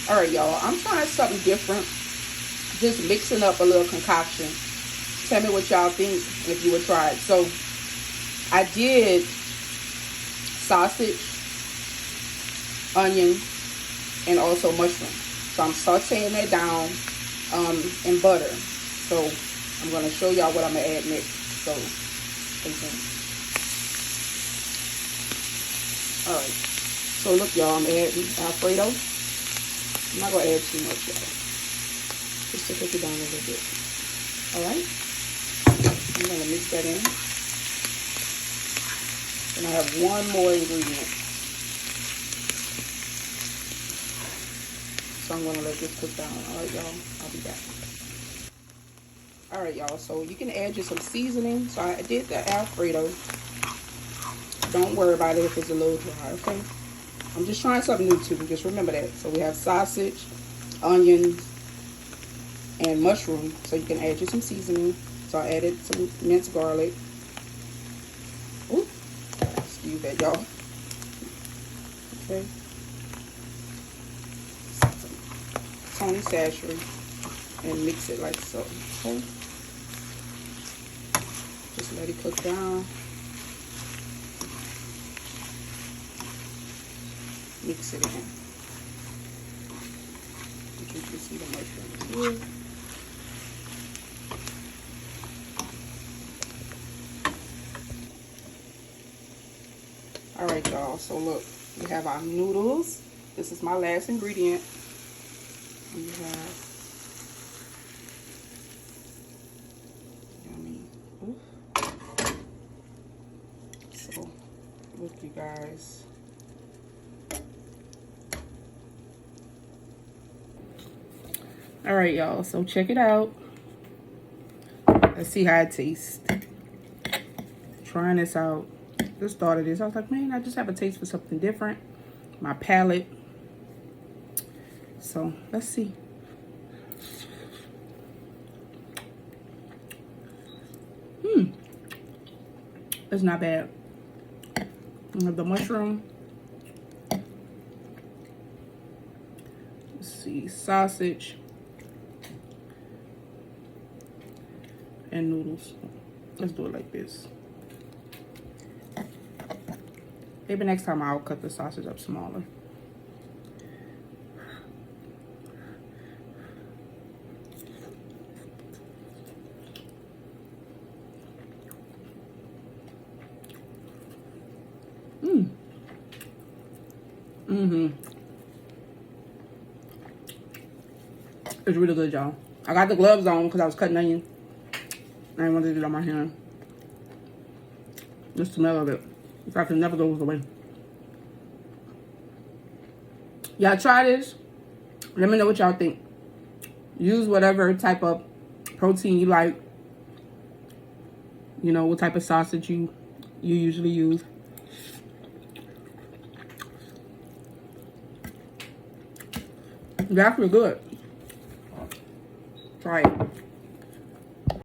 All right, y'all. I'm trying something different. Just mixing up a little concoction. Tell me what y'all think if you would try it. So I did sausage, onion, and also mushroom. So I'm sauteing that down in butter. So I'm going to show y'all what I'm going to add next. So stay tuned. Alright. So look, y'all, I'm adding Alfredo. I'm not going to add too much, y'all. Just to cook it down a little bit. Alright. I'm going to mix that in. And I have one more ingredient. So I'm going to let this cook down. Alright, y'all. I'll be back. Alright, y'all. So you can add just some seasoning. So I did the Alfredo. Don't worry about it if it's a little dry, okay? I'm just trying something new too. Just remember that. So we have sausage, onions, and mushroom. So you can add just some seasoning. So I added some minced garlic. Ooh, excuse that, y'all. Okay. Tony Sashry and mix it like so. Okay. Just let it cook down. Mix it in. You can see the mushrooms here. Alright, y'all. So look, we have our noodles. This is my last ingredient. We have yummy. Oof. So look, you guys. All right, y'all. So check it out. Let's see how it tastes. Trying this out. Just thought of this. I was like, man, I just have a taste for something different. My palate. So let's see. It's not bad. The mushroom. Let's see, sausage and noodles. Let's do it like this. Maybe next time I'll cut the sausage up smaller. It's really good, y'all. I got the gloves on because I was cutting onion. I didn't want to get it on my hand. The smell of it. If I can never go away. Y'all try this. Let me know what y'all think. Use whatever type of protein you like. You know, what type of sausage you usually use. It's actually good. Try it.